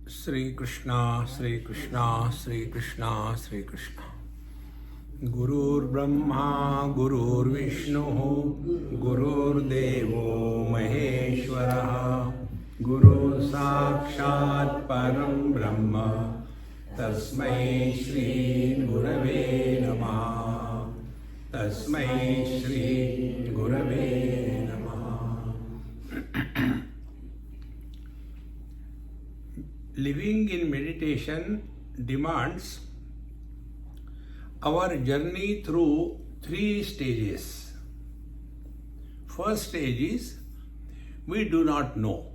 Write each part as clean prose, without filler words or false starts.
Sri Krishna, Sri Krishna, Sri Krishna, Sri Krishna. Gurur Brahma, Gurur Vishnu, Gurur Devo Maheshwara, Guru Sakshat Param Brahma, Tasmai Shri Gurave Namaha, Tasmai Shri Gurave Namaha. Living in meditation demands our journey through three stages. First stage is we do not know.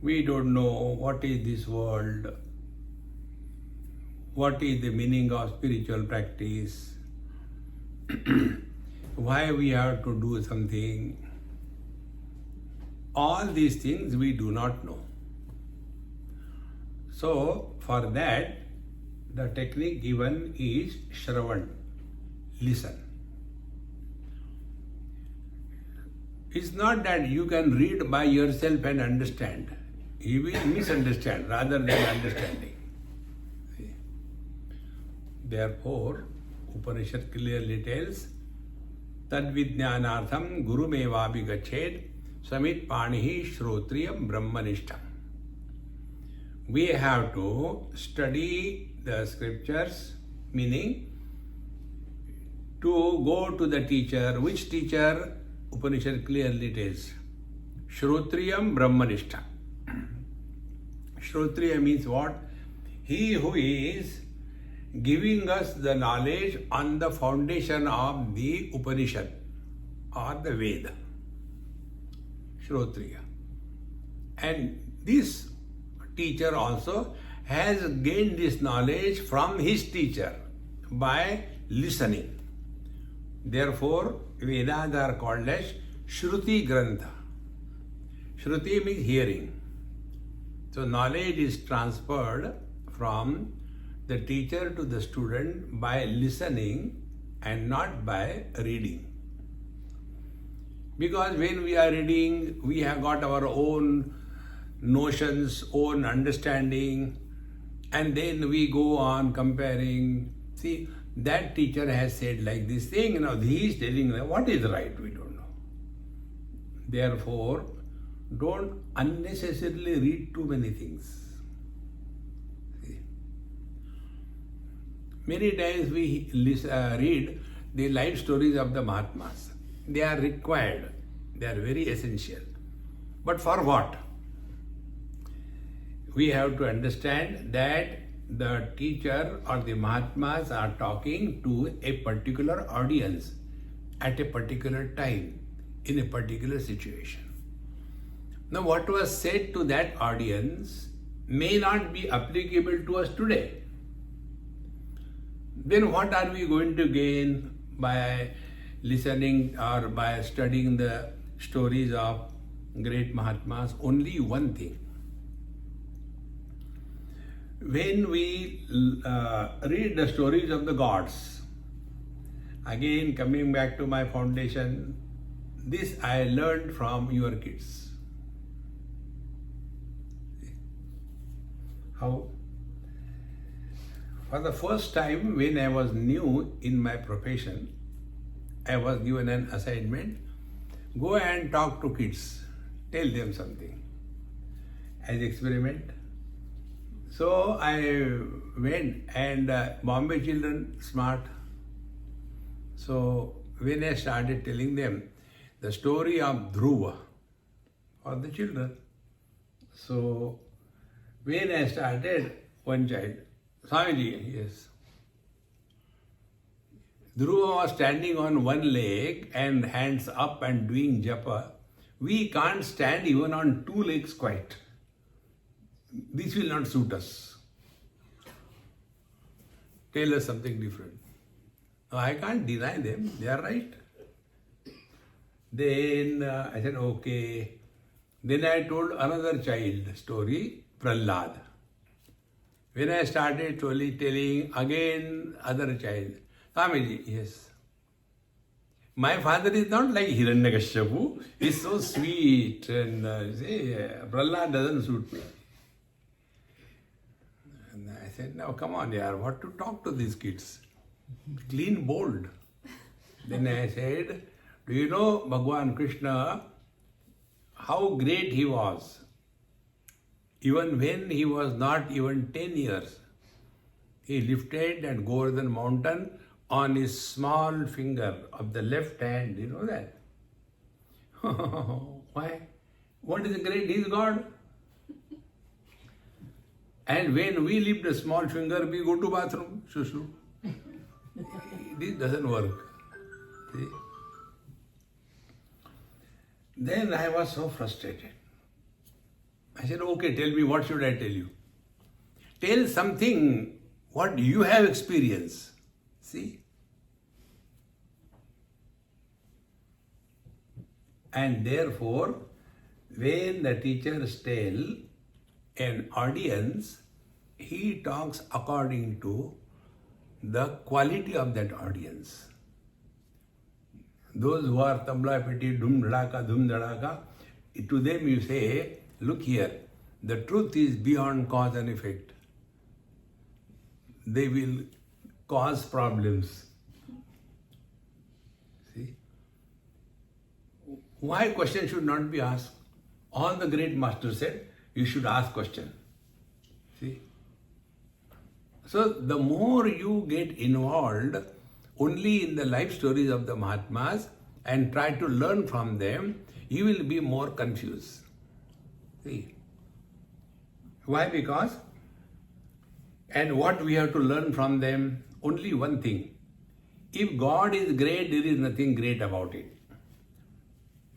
We don't know what is this world, what is the meaning of spiritual practice, why we have to do something. All these things we do not know. So, for that, the technique given is Shravan, listen. It's not that you can read by yourself and understand. You will misunderstand rather than understanding. Therefore, Upanishad clearly tells, Tadvidnyanartham gurumeva vigached samit panihi shrotriyam brahmanishtam. We have to study the scriptures, meaning to go to the teacher. Which teacher? Upanishad clearly tells, Shrotriyam brahmanishtam. Shrotriya means what? He who is giving us the knowledge on the foundation of the Upanishad or the Veda. Shrotriya. And this teacher also has gained this knowledge from his teacher by listening. Therefore, Vedas are called as Shruti Grantha. Shruti means hearing. So knowledge is transferred from the teacher to the student by listening and not by reading. Because when we are reading, we have got our own notions, own understanding, and then we go on comparing. See, that teacher has said like this thing, he is telling what is right, we don't know. Therefore, don't unnecessarily read too many things. See. Many times we read the life stories of the Mahatmas. They are required. They are very essential. But for what? We have to understand that the teacher or the Mahatmas are talking to a particular audience at a particular time in a particular situation. Now, what was said to that audience may not be applicable to us today. Then what are we going to gain by listening or by studying the stories of great Mahatmas? Only one thing. When we read the stories of the gods, again coming back to my foundation, this I learned from your kids. How? For the first time when I was new in my profession, I was given an assignment, go and talk to kids, tell them something as experiment. So I went and Bombay children smart. So when I started telling them the story of Dhruva for the children, so when I started, one child, Swamiji, yes. Dhruva was standing on one leg and hands up and doing japa. We can't stand even on two legs quite. This will not suit us. Tell us something different. No, I can't deny them. They are right. Then I said, okay. Then I told another child story, Prahlad. When I started slowly telling again other child, Swamiji, yes. My father is not like Hiranyakashipu. He's so sweet, and Prahlad doesn't suit me. And I said, now come on, yaar, what to talk to these kids? Clean, bold. Then I said, do you know Bhagwan Krishna, how great he was? Even when he was not even 10 years, he lifted and Govardhan mountain on his small finger of the left hand. You know that? Why? What is great? He is God. And when we lift a small finger, we go to bathroom. Shushu. This doesn't work. See? Then I was so frustrated. I said, okay, tell me, what should I tell you? Tell something what you have experienced. See? And therefore, when the teachers tell an audience, he talks according to the quality of that audience. Those who are tabla peti, dhum dhadaka, to them you say, look here, the truth is beyond cause and effect. They will cause problems. See? Why question should not be asked? All the great masters said, you should ask question. See? So the more you get involved only in the life stories of the Mahatmas and try to learn from them, you will be more confused. See? Why? Because, and what we have to learn from them, only one thing. If God is great, there is nothing great about it.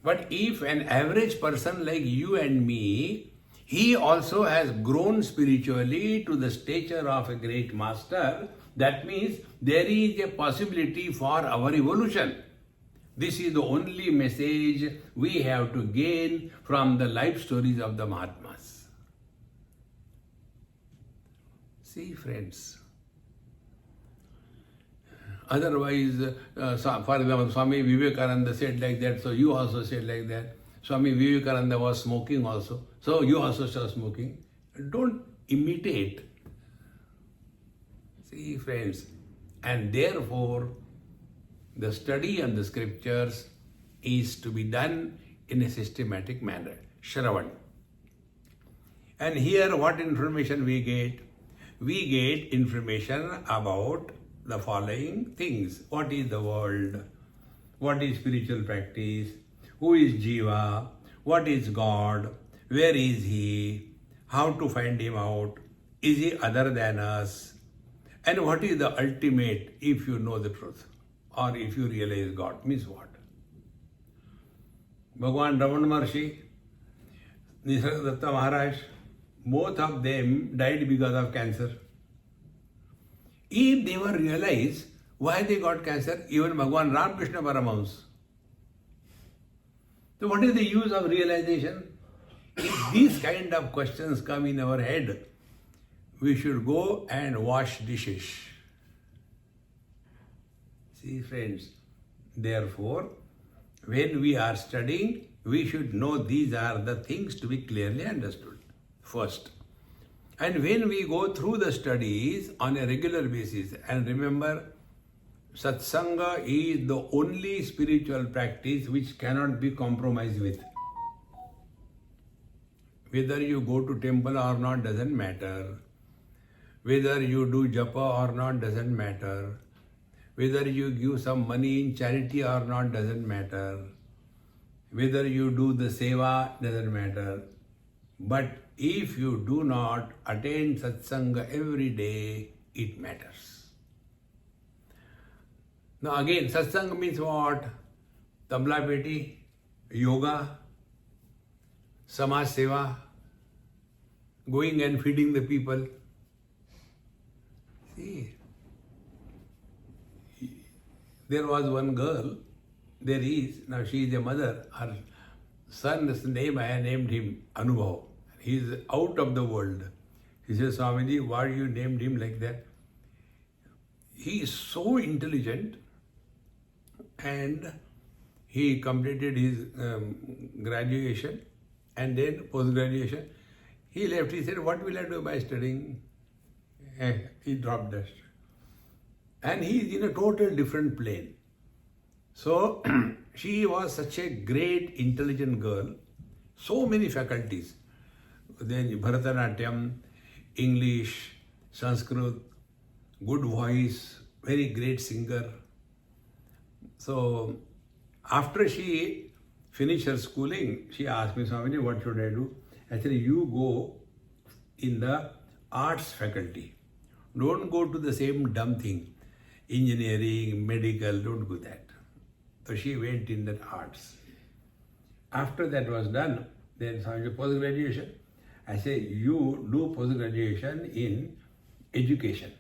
But if an average person like you and me, he also has grown spiritually to the stature of a great master, that means there is a possibility for our evolution. This is the only message we have to gain from the life stories of the Mahatmas. See, friends. Otherwise, for example, Swami Vivekananda said like that, so you also said like that. Swami Vivekananda was smoking also, so you also start smoking. Don't imitate. See, friends. And therefore, the study of the scriptures is to be done in a systematic manner. Shravan. And here what information we get? We get information about the following things. What is the world? What is spiritual practice? Who is Jiva? What is God? Where is He? How to find Him out? Is He other than us? And what is the ultimate if you know the truth? Or if you realize God? Means what? Bhagwan Ramana Maharshi, Nisargadatta Maharaj, both of them died because of cancer. If they were realized why they got cancer, even Bhagwan Ramakrishna Paramahamsa. So what is the use of realization? If these kind of questions come in our head, we should go and wash dishes. See, friends, therefore, when we are studying, we should know these are the things to be clearly understood first. And when we go through the studies on a regular basis, and remember, Satsanga is the only spiritual practice which cannot be compromised with. Whether you go to temple or not doesn't matter. Whether you do japa or not doesn't matter. Whether you give some money in charity or not doesn't matter. Whether you do the seva doesn't matter. But if you do not attend satsanga every day, it matters. Now again, satsanga means what? Tabla peti, yoga, samaj seva, going and feeding the people. See, there was one girl, there is, now she is a mother, her son's name, I named him Anubhav. He is out of the world. He says, Swamiji, why you named him like that? He is so intelligent and he completed his graduation and then post-graduation. He left. He said, what will I do by studying? He dropped that. And he is in a total different plane. So she was such a great, intelligent girl. So many faculties. Then Bharatanatyam, English, Sanskrit, good voice, very great singer. So after she finished her schooling, she asked me, Swamiji, what should I do? I said, you go in the arts faculty. Don't go to the same dumb thing. Engineering, medical, don't do that. So she went in that arts. After that was done, then Swamiji, post-graduation. I say, you do post-graduation in education.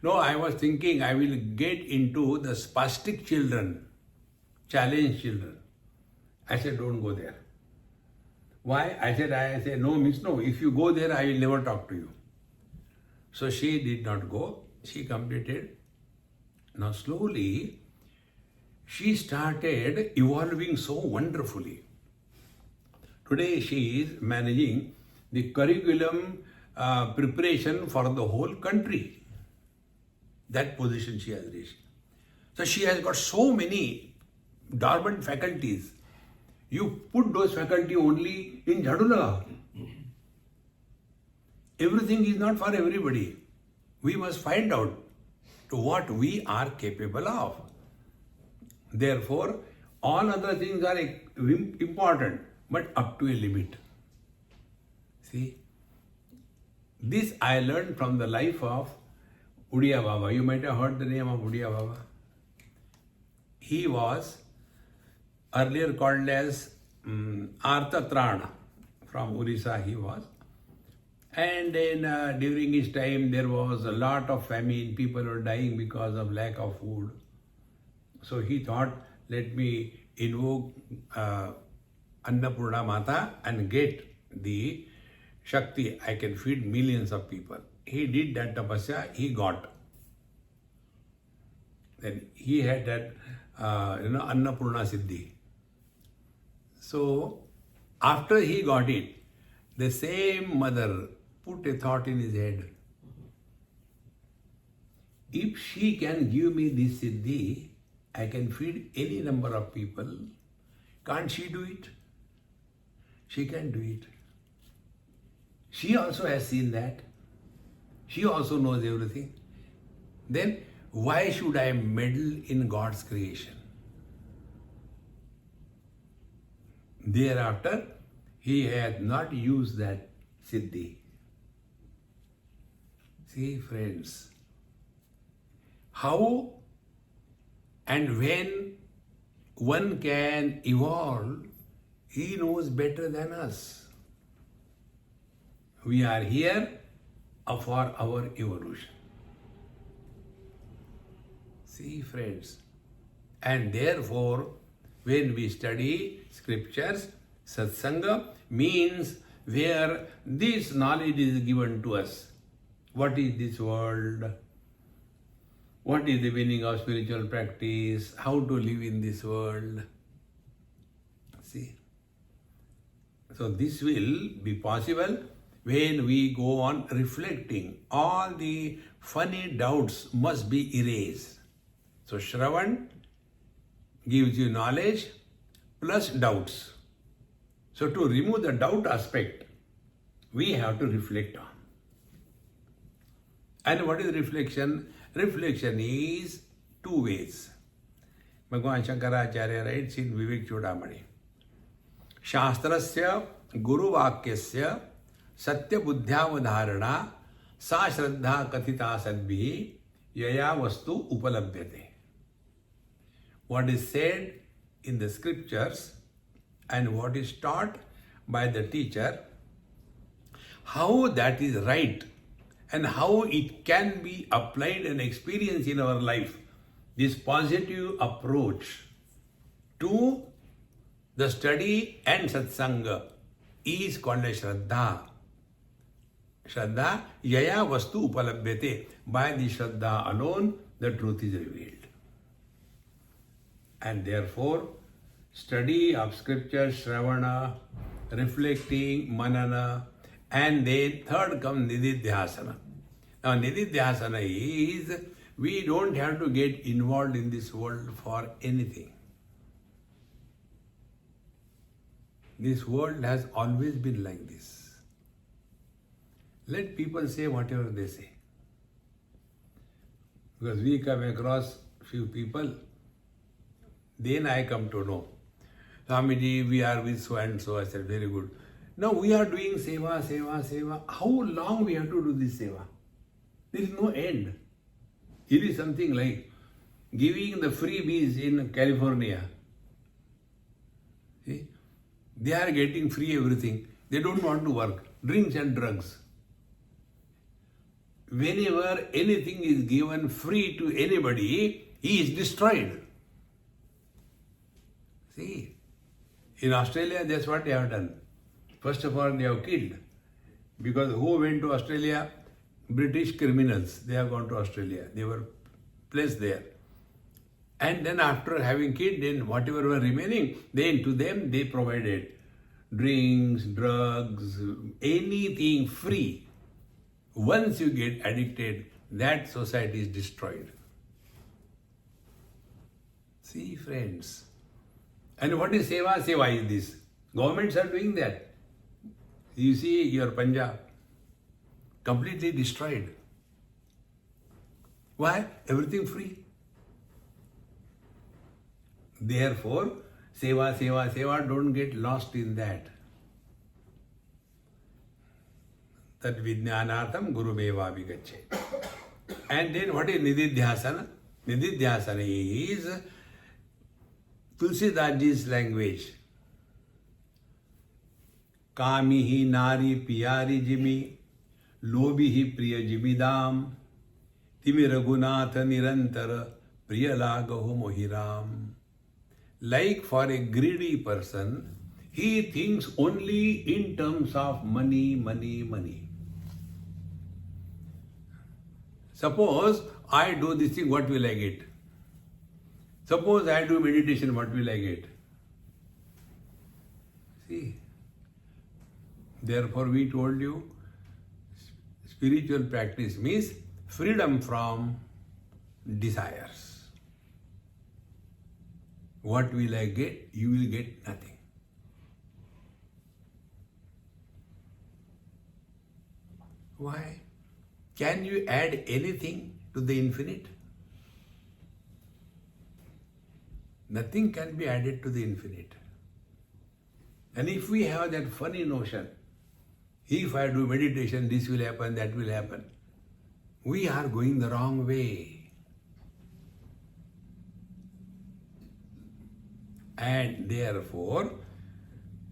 No, I was thinking I will get into the spastic children, challenged children. I said, don't go there. Why? I said, no, means no. If you go there, I will never talk to you. So she did not go. She completed. Now slowly, she started evolving so wonderfully. Today she is managing the curriculum preparation for the whole country. That position she has reached. So she has got so many dormant faculties. You put those faculties only in Jhadula. Everything is not for everybody. We must find out to what we are capable of. Therefore, all other things are important, but up to a limit. See, this I learned from the life of Udiya Baba. You might have heard the name of Udiya Baba. He was earlier called as Artatrana. From Orissa he was. And then during his time there was a lot of famine. People were dying because of lack of food. So he thought, let me invoke Annapurna Mata and get the Shakti. I can feed millions of people. He did that tapasya, he got. Then he had that, Annapurna Siddhi. So, after he got it, the same mother put a thought in his head. If she can give me this Siddhi, I can feed any number of people. Can't she do it? She can do it. She also has seen that. She also knows everything. Then why should I meddle in God's creation? Thereafter, he has not used that Siddhi. See, friends, how and when one can evolve, he knows better than us. We are here for our evolution. See, friends, and therefore, when we study scriptures, satsanga means where this knowledge is given to us. What is this world? What is the meaning of spiritual practice? How to live in this world? See, so this will be possible when we go on reflecting. All the funny doubts must be erased. So Shravan gives you knowledge plus doubts. So to remove the doubt aspect, we have to reflect on. And what is reflection? Reflection is two ways. Bhagavan Shankaracharya writes in Vivek Chudamani. Shastrasya Guru Vakyasya Satya Buddhyavadharana Sa Shraddha Kathita Sadbhi Yaya Vastu Upalabhyate. What is said in the scriptures and what is taught by the teacher, how that is right and how it can be applied and experienced in our life. This positive approach to the study and satsanga is called a Shraddha. Shraddha, Yaya Vastu Upalabhyate. By the Shraddha alone, the truth is revealed. And therefore, study of scripture, Shravana, reflecting, Manana, and then third comes Nididhyasana. Now, Nididhyasana is we don't have to get involved in this world for anything. This world has always been like this. Let people say whatever they say. Because we come across few people, then I come to know. Swamiji, we are with so and so. I said, very good. Now we are doing seva, seva, seva. How long we have to do this seva? There is no end. It is something like giving the freebies in California. See? They are getting free everything. They don't want to work. Drinks and drugs. Whenever anything is given free to anybody, he is destroyed. See, in Australia, that's what they have done. First of all, they have killed. Because who went to Australia? British criminals. They have gone to Australia. They were placed there. And then after having killed, then whatever were remaining, then to them they provided drinks, drugs, anything free. Once you get addicted, that society is destroyed. See, friends. And what is seva? Seva is this. Governments are doing that. You see your Punjab, completely destroyed. Why? Everything free. Therefore, seva, seva, seva, don't get lost in that. Tad vijnanatham gurumeva vigacche. And then what is Nididhyasana? Nididhyasana is Tulsidaji's language. Kami hi nari piyari jimi, lobi hi priya jimidam, timi raghunatha nirantara priya lagaho mohiram. Like for a greedy person, he thinks only in terms of money, money, money. Suppose I do this thing, what will I get? Suppose I do meditation, what will I get? See, therefore we told you, spiritual practice means freedom from desires. What will I get? You will get nothing. Why? Can you add anything to the infinite? Nothing can be added to the infinite. And if we have that funny notion, if I do meditation, this will happen, that will happen, we are going the wrong way. And therefore,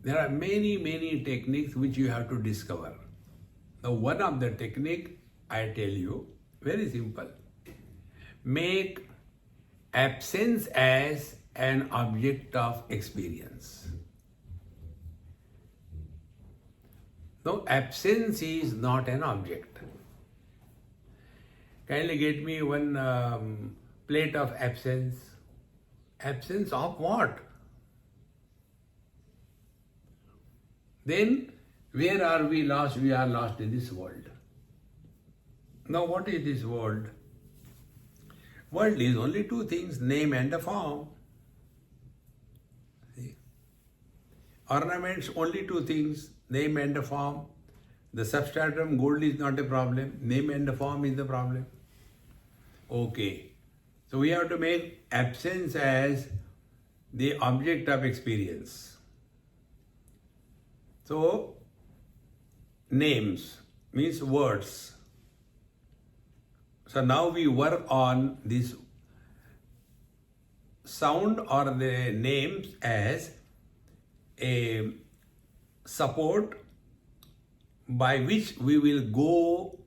there are many, many techniques which you have to discover. Now, one of the technique, I tell you, very simple. Make absence as an object of experience. No, absence is not an object. Kindly get me one plate of absence. Absence of what? Then, where are we lost? We are lost in this world. Now, what is this world? World is only two things, name and a form. See? Ornaments, only two things, name and a form. The substratum gold is not a problem, name and a form is the problem. Okay. So we have to make absence as the object of experience. So, names means words. So now we work on this sound or the names as a support by which we will go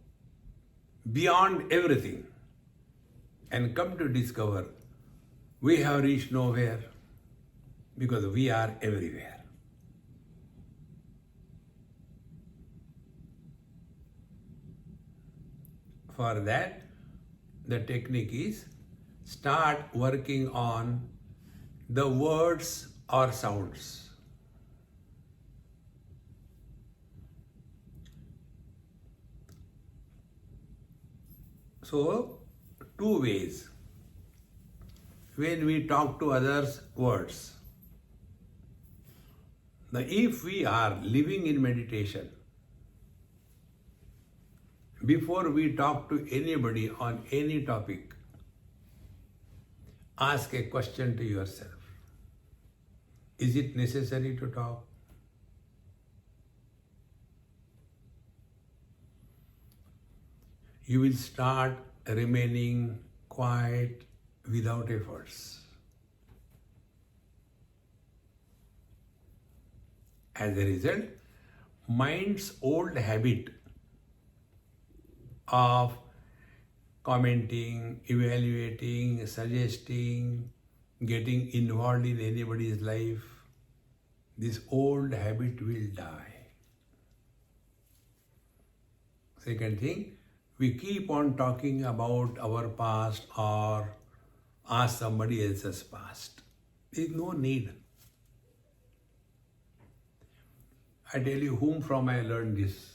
beyond everything and come to discover we have reached nowhere because we are everywhere. For that, the technique is start working on the words or sounds. So, two ways. When we talk to others, words. Now, if we are living in meditation, before we talk to anybody on any topic, ask a question to yourself. Is it necessary to talk? You will start remaining quiet without efforts. As a result, mind's old habit of commenting, evaluating, suggesting, getting involved in anybody's life, this old habit will die. Second thing, we keep on talking about our past or ask somebody else's past. There is no need. I tell you whom from I learned this.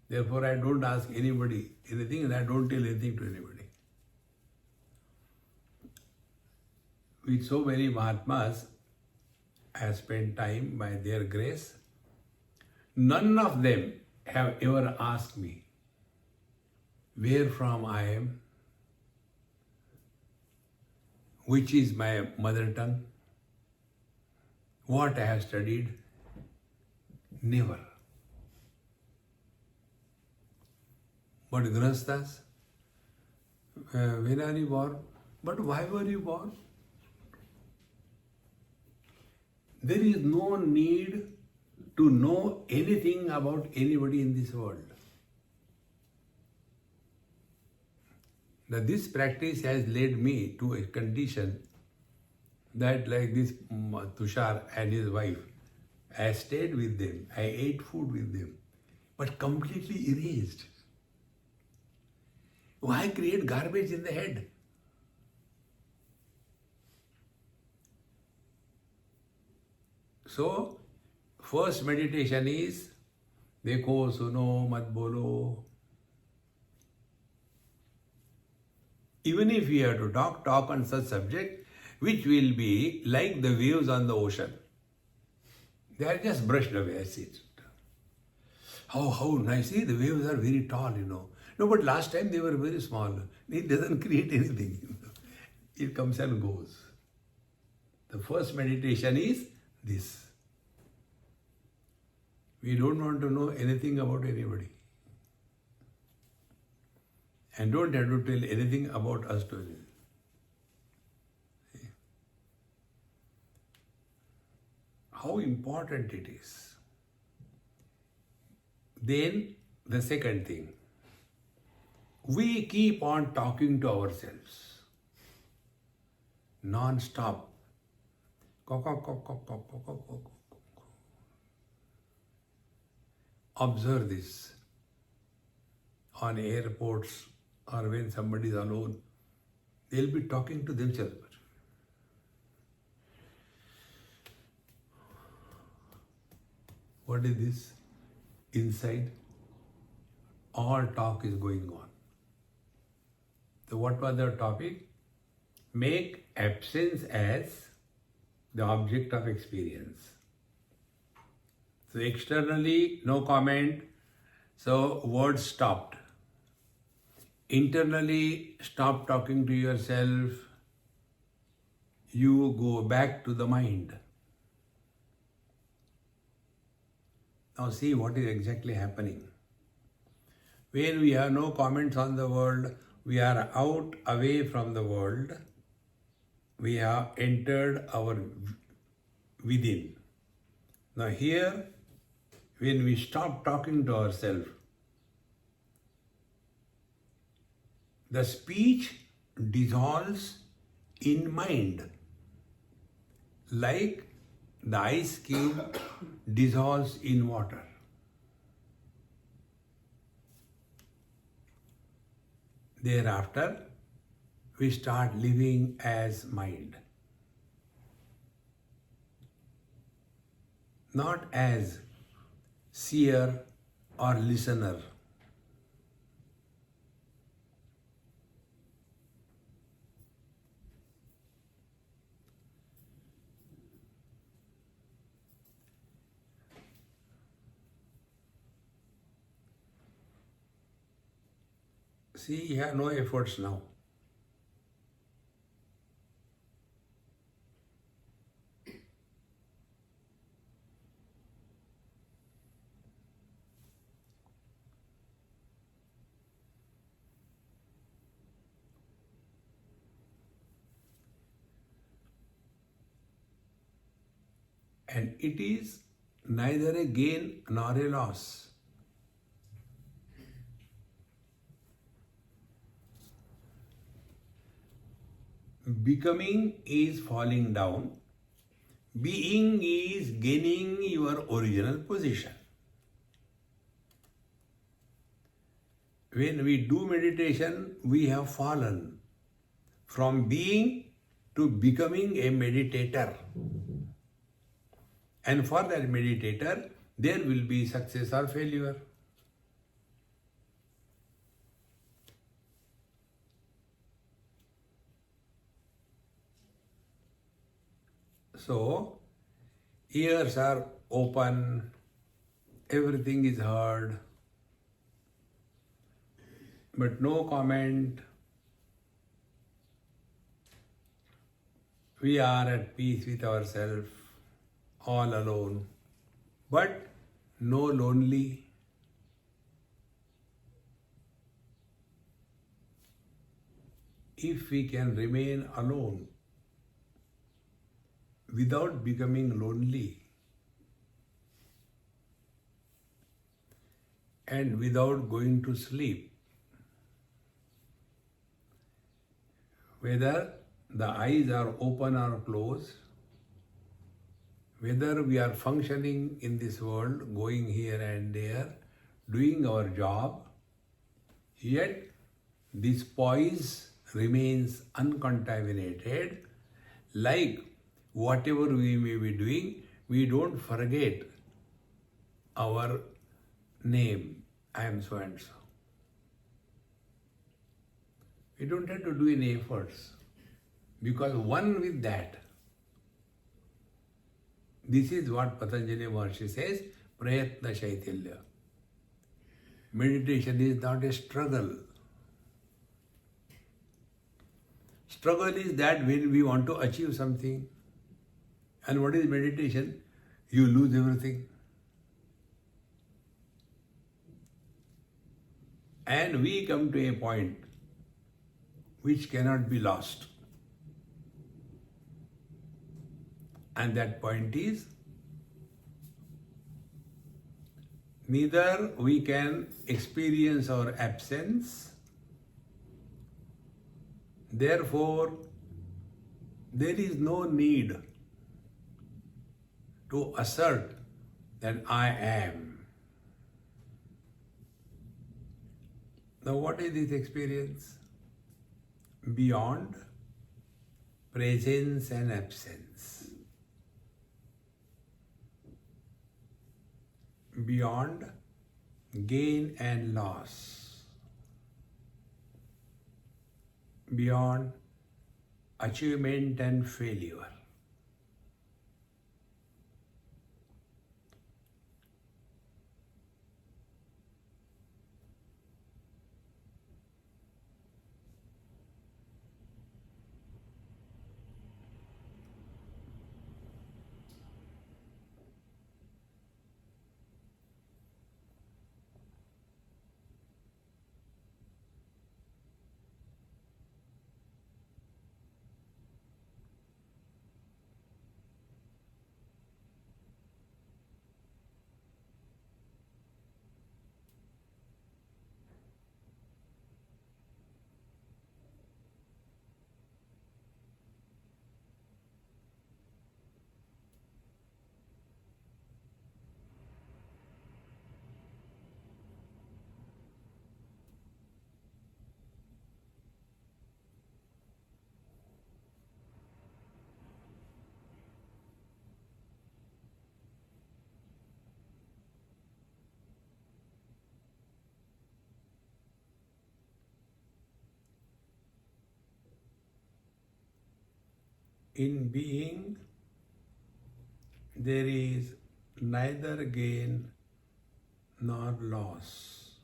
Therefore, I don't ask anybody anything and I don't tell anything to anybody. With so many Mahatmas, I have spent time by their grace. None of them have ever asked me where from I am, which is my mother tongue, what I have studied. Never. But Grihasthas, when are you born? But why were you born? There is no need to know anything about anybody in this world. Now, this practice has led me to a condition that, like this Tushar and his wife, I stayed with them, I ate food with them, but completely erased. Why create garbage in the head? So, first meditation is देखो सुनो मत बोलो. Even if we have to talk on such subject which will be like the waves on the ocean. They are just brushed away, I see it. How nice, see, the waves are very tall, No, but last time they were very small. It doesn't create anything. It comes and goes. The first meditation is this. We don't want to know anything about anybody. And don't have to tell anything about us to them. How important it is. Then the second thing, we keep on talking to ourselves non-stop. Observe this on airports or when somebody is alone, they'll be talking to themselves. What is this? Inside, all talk is going on. So what was the topic? Make absence as the object of experience. So externally, no comment, so words stopped. Internally, stop talking to yourself. You go back to the mind. Now see what is exactly happening. When we have no comments on the world, we are out away from the world. We have entered our within. Now here, when we stop talking to ourselves, the speech dissolves in mind, like the ice cube dissolves in water. Thereafter, we start living as mind. not as seer or listener. See, you have no efforts now. And it is neither a gain nor a loss. Becoming is falling down. Being is gaining your original position. When we do meditation, we have fallen from being to becoming a meditator. And for that meditator, there will be success or failure. So, ears are open, everything is heard, but no comment. We are at peace with ourselves, all alone, but no lonely. If we can remain alone without becoming lonely and without going to sleep, whether the eyes are open or closed, whether we are functioning in this world, going here and there, doing our job, yet this poise remains uncontaminated. Like whatever we may be doing, we don't forget our name, I am so and so. We don't have to do any efforts, because one with that. This is what Patanjali Maharshi says, Prayatna Shaitilya. Meditation is not a struggle. Struggle is that when we want to achieve something. And what is meditation? You lose everything. And we come to a point which cannot be lost. And that point is, neither we can experience our absence, therefore there is no need to assert that I am. Now what is this experience? Beyond presence and absence. Beyond gain and loss. Beyond achievement and failure. In being, there is neither gain nor loss,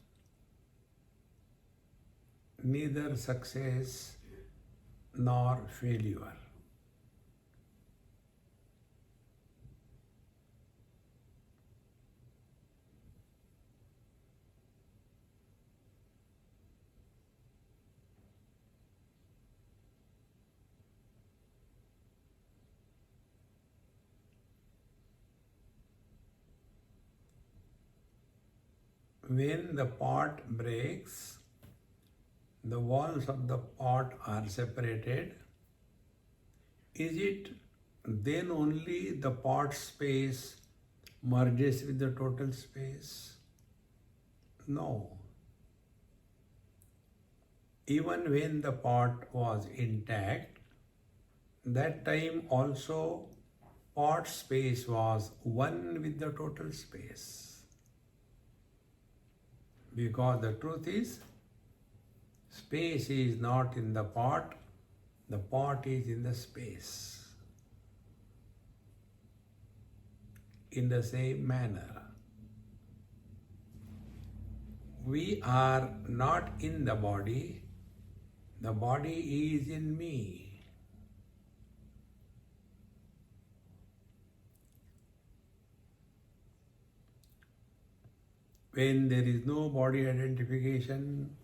neither success nor failure. When the pot breaks, the walls of the pot are separated. Is it then only the pot space merges with the total space? No. Even when the pot was intact, that time also pot space was one with the total space. Because the truth is, space is not in the pot is in the space. In the same manner, we are not in the body is in me. When there is no body identification,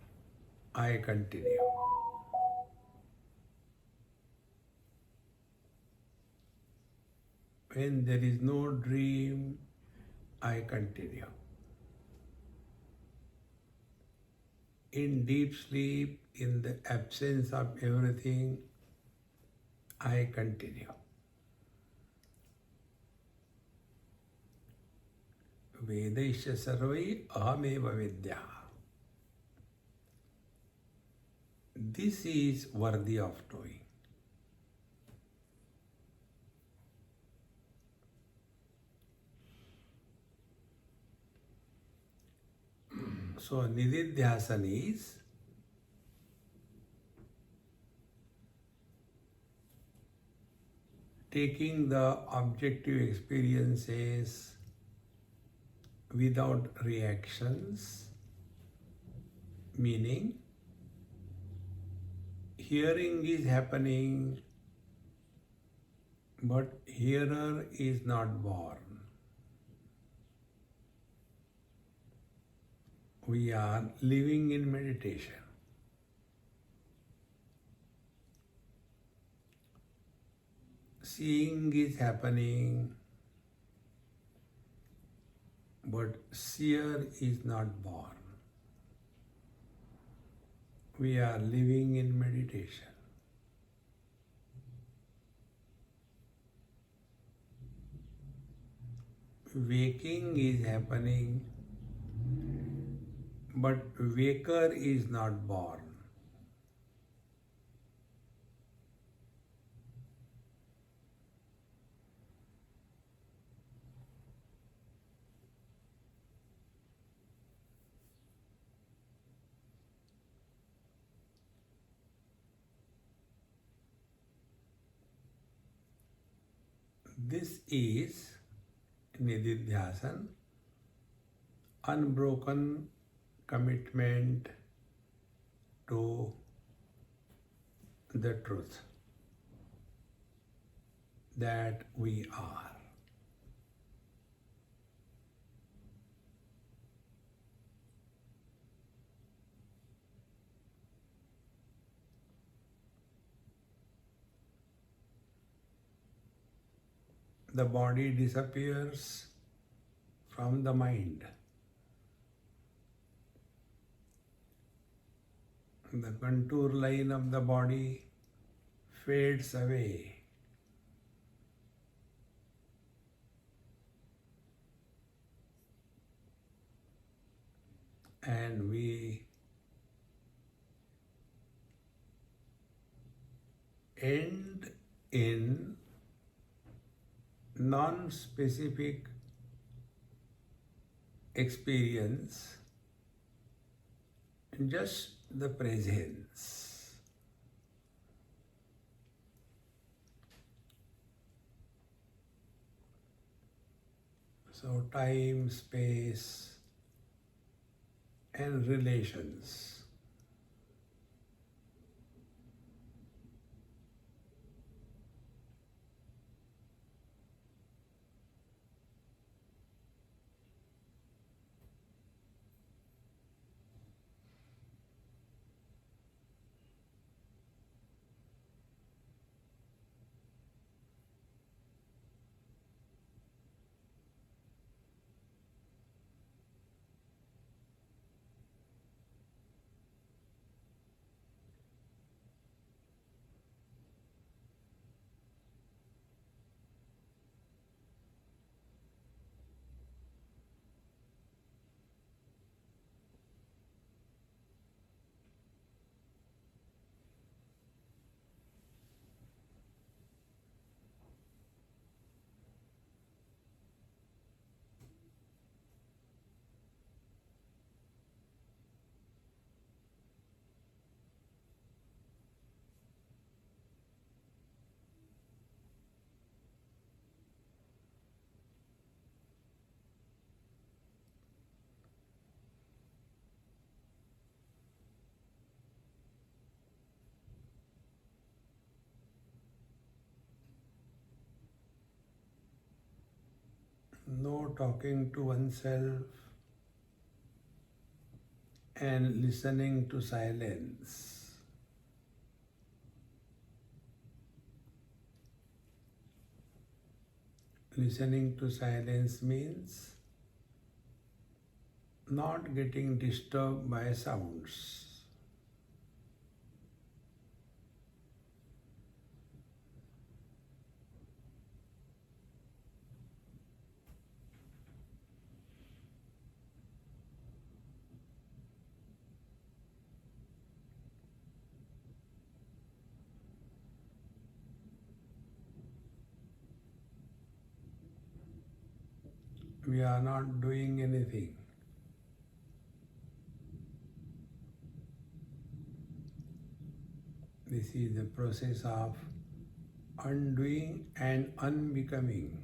I continue. When there is no dream, I continue. In deep sleep, in the absence of everything, I continue. Vedaisya sarvai ahameva vidya. This is worthy of knowing. So nididhyasan is taking the objective experiences without reactions, meaning hearing is happening, but hearer is not born. We are living in meditation. Seeing is happening, but seer is not born. We are living in meditation. Waking is happening, but waker is not born. This is nididhyasan, unbroken commitment to the truth that we are. The body disappears from the mind. The contour line of the body fades away. And we end in non-specific experience, just the presence. So time, space, and relations. No talking to oneself and listening to silence. Listening to silence means not getting disturbed by sounds. We are not doing anything. This is the process of undoing and unbecoming.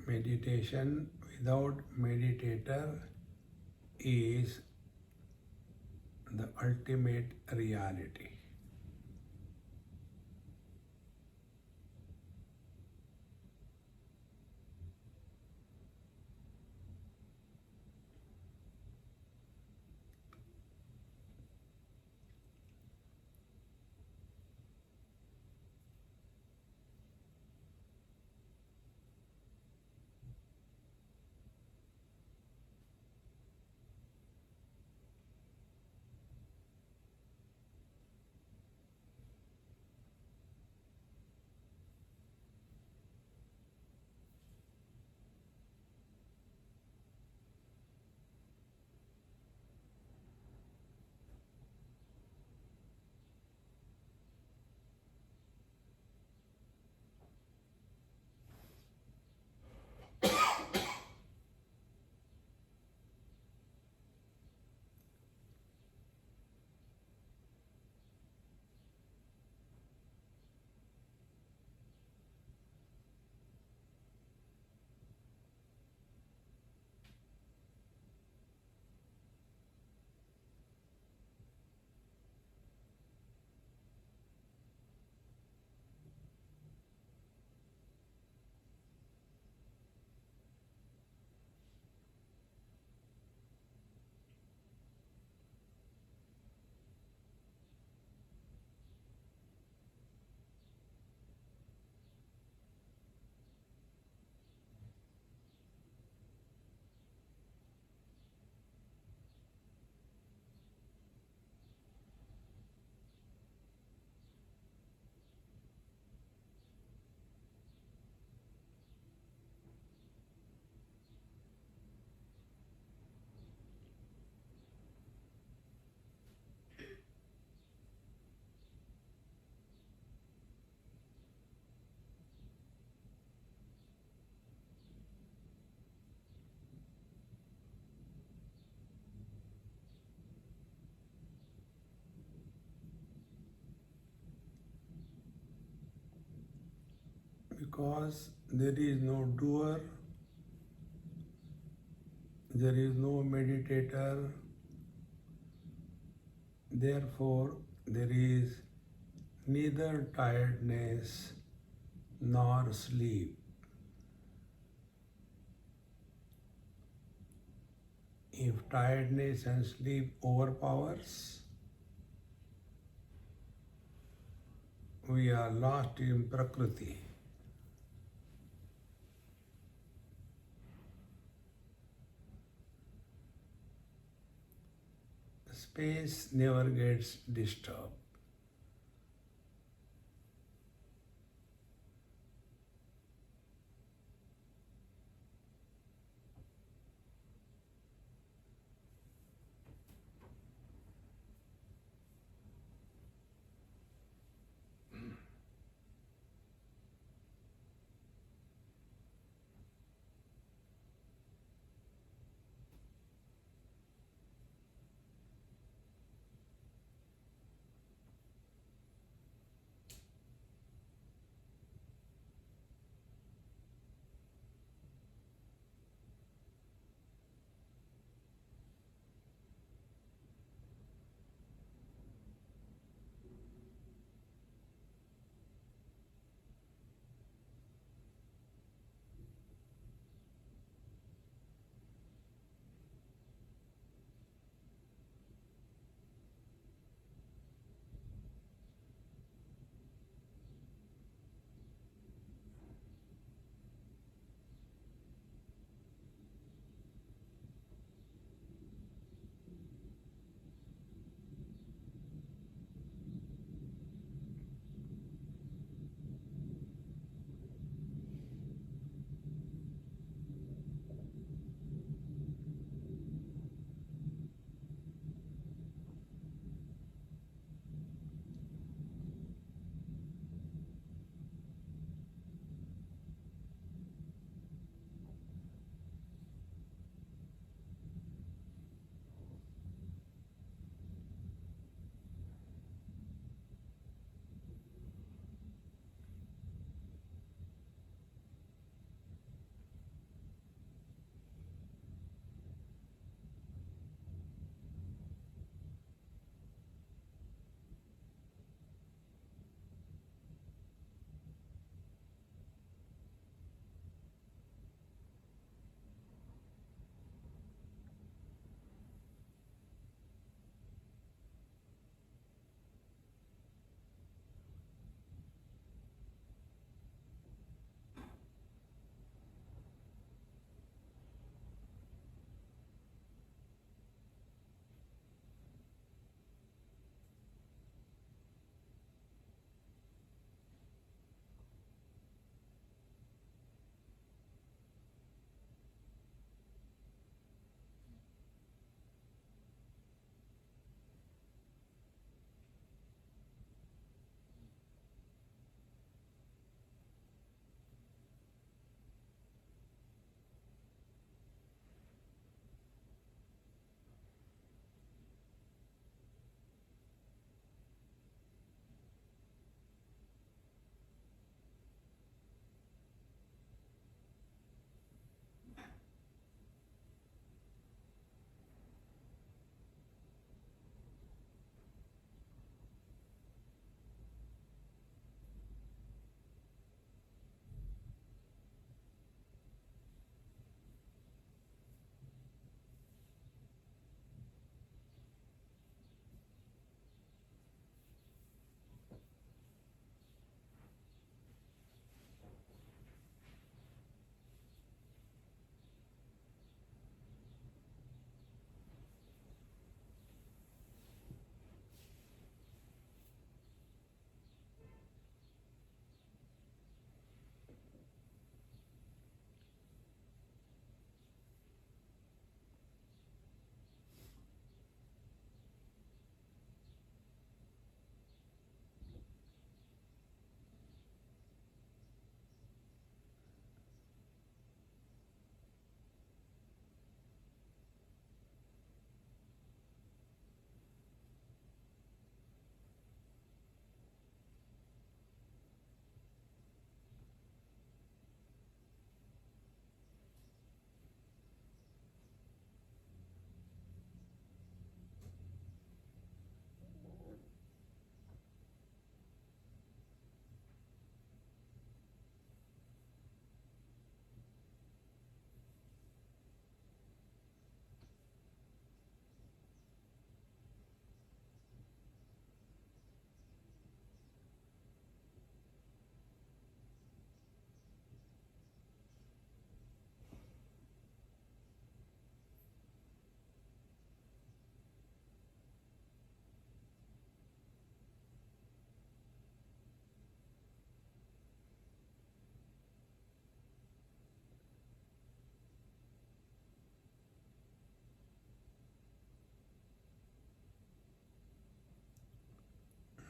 Meditation without meditator is the ultimate reality. Because there is no doer, there is no meditator, therefore there is neither tiredness nor sleep. If tiredness and sleep overpowers, we are lost in Prakriti. Space never gets disturbed.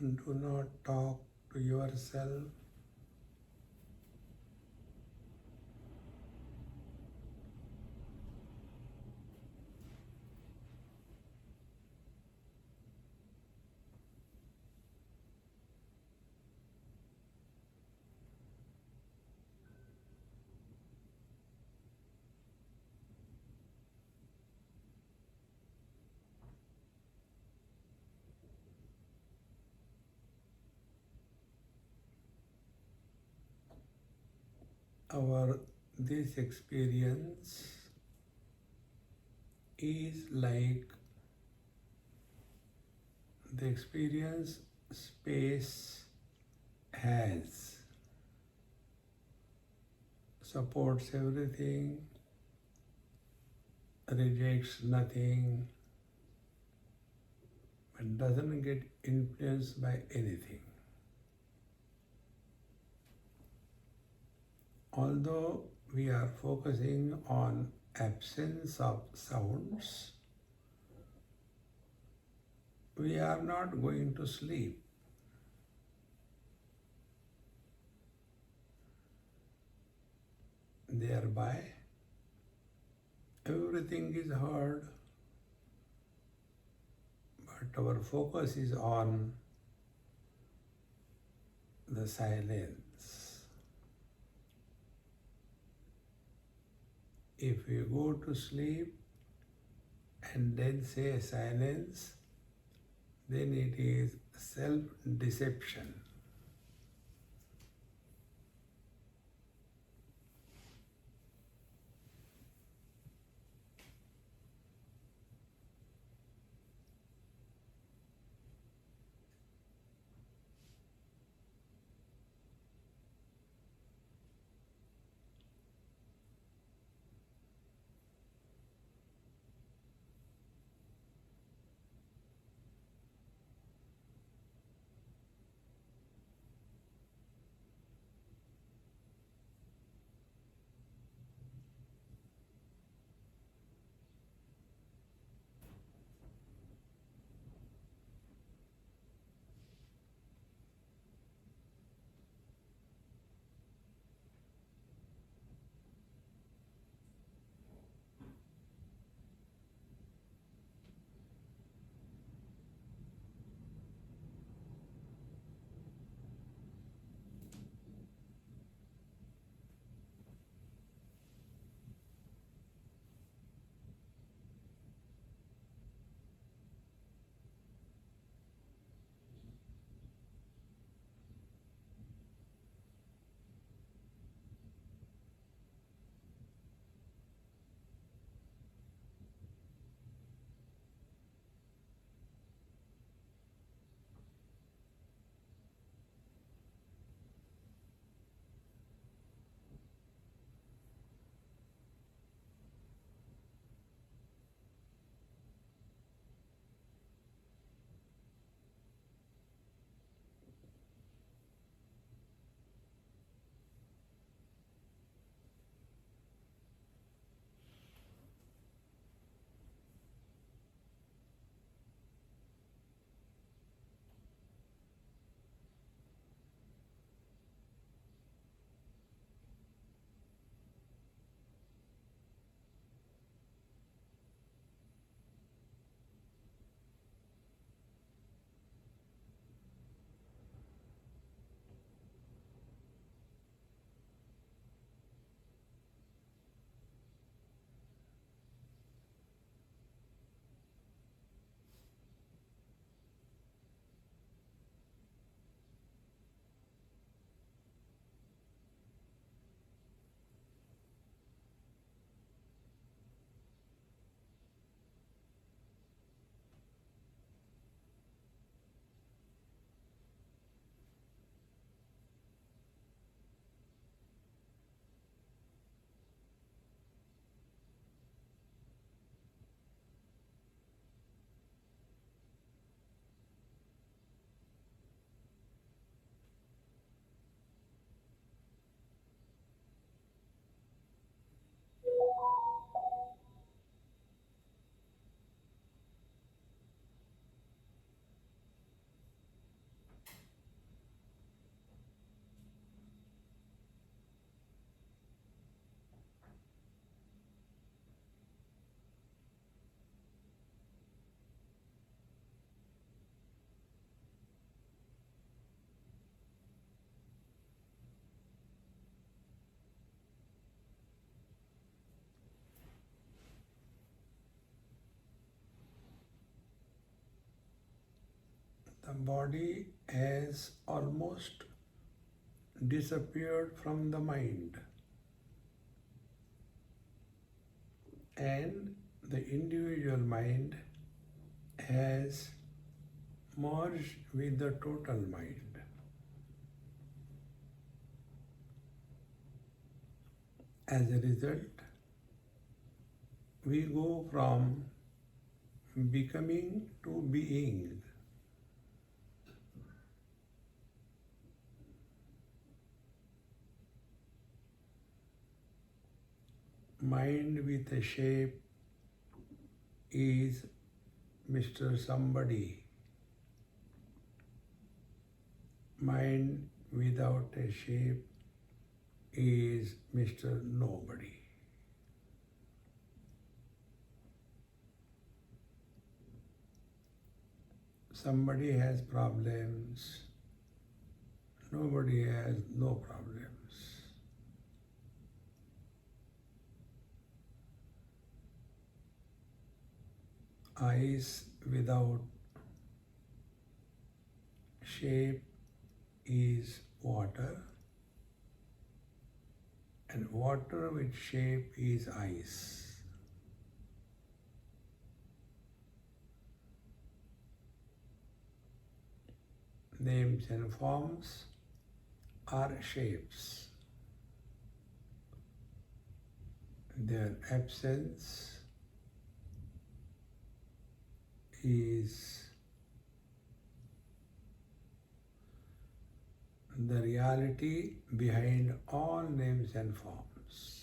Do not talk to yourself. This experience is like the experience space has, supports everything, rejects nothing, but doesn't get influenced by anything. Although we are focusing on absence of sounds, we are not going to sleep. Thereby, everything is heard, but our focus is on the silence. If we go to sleep and then say silence, then it is self-deception. the body has almost disappeared from the mind, and the individual mind has merged with the total mind. As a result, we go from becoming to being. Mind with a shape is Mr. Somebody. Mind without a shape is Mr. Nobody. Somebody has problems, nobody has no problems. Ice without shape is water, and water with shape is ice. Names and forms are shapes. Their absence is the reality behind all names and forms.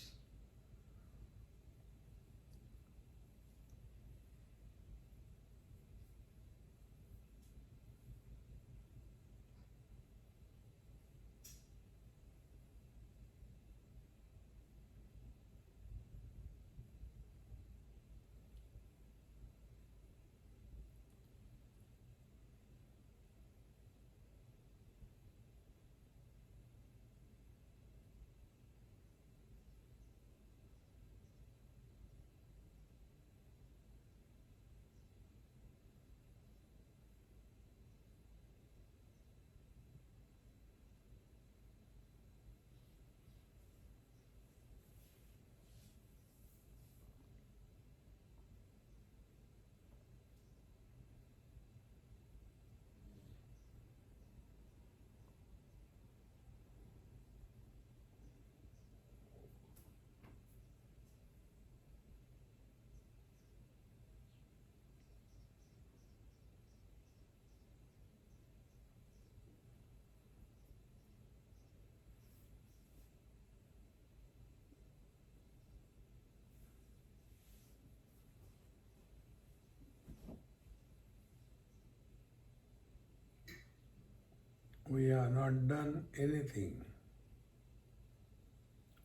We have not done anything,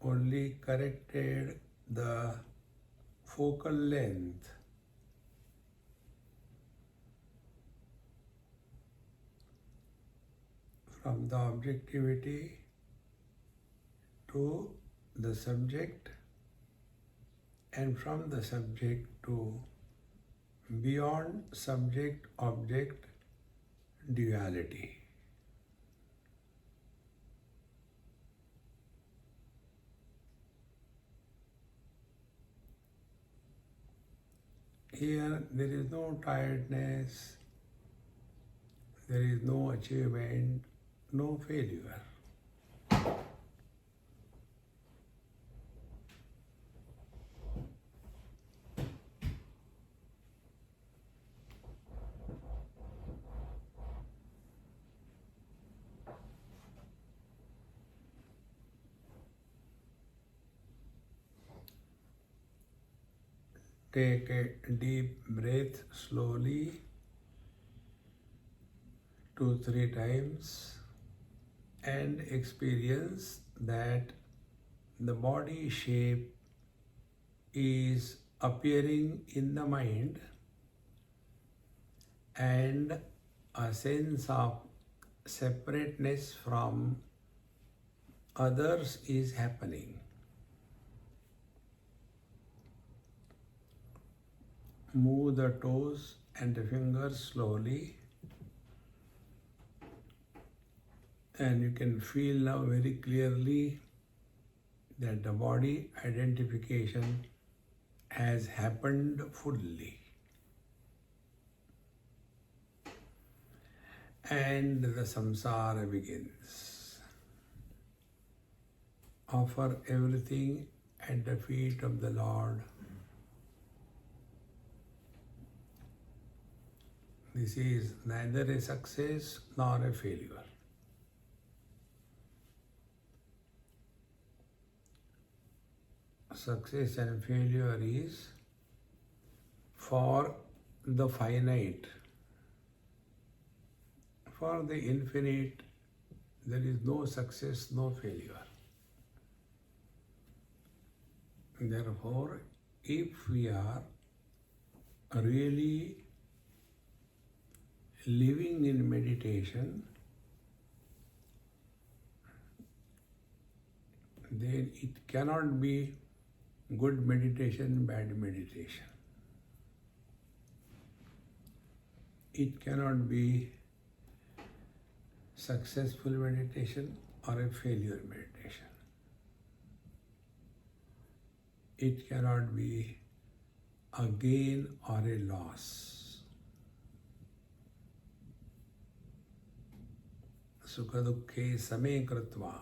only corrected the focal length. From the objectivity to the subject, and from the subject to beyond subject-object duality. Here there is no tiredness, there is no achievement, no failure. Take a deep breath slowly, 2-3 times, and experience that the body shape is appearing in the mind, and a sense of separateness from others is happening. Move the toes and the fingers slowly, And you can feel now very clearly that the body identification has happened fully. And the samsara begins. Offer everything at the feet of the Lord. This is neither a success nor a failure. Success and failure is for the finite. For the infinite, there is no success, no failure. Therefore, if we are really living in meditation, then it cannot be good meditation, bad meditation. It cannot be successful meditation or a failure meditation. It cannot be a gain or a loss. Sukha dukkhe same kritva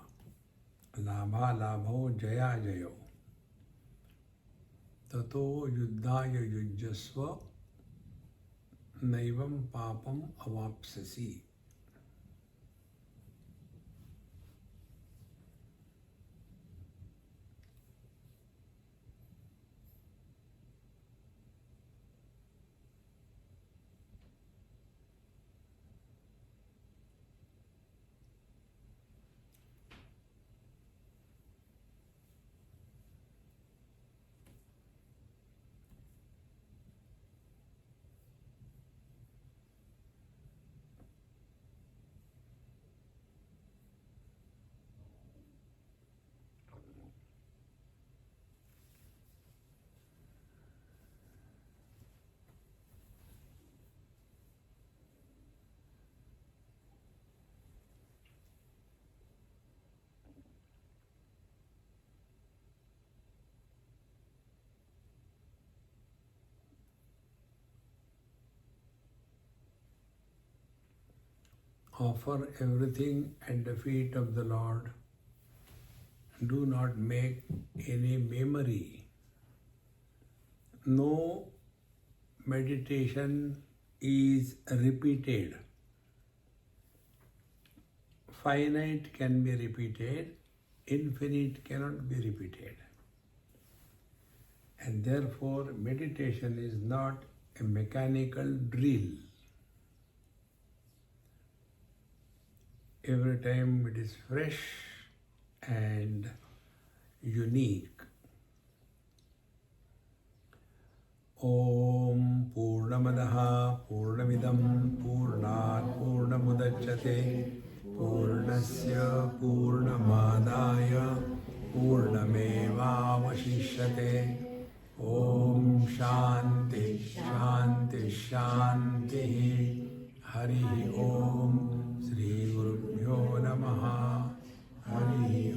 labha labho jaya jayo tato yuddhaya yujjasva naivam papam avapsasi. Offer everything at the feet of the Lord. Do not make any memory. No meditation is repeated. Finite can be repeated, infinite cannot be repeated. And therefore, meditation is not a mechanical drill. Every time it is fresh and unique. Om Purnamadaha Purnamidam Purnat Purnamudachyate Purnasya Purnamadaya Purnamevavashishyate. Om Shanti Shanti Shanti. Hari Om. Shri Gurubhyo Namaha. Hari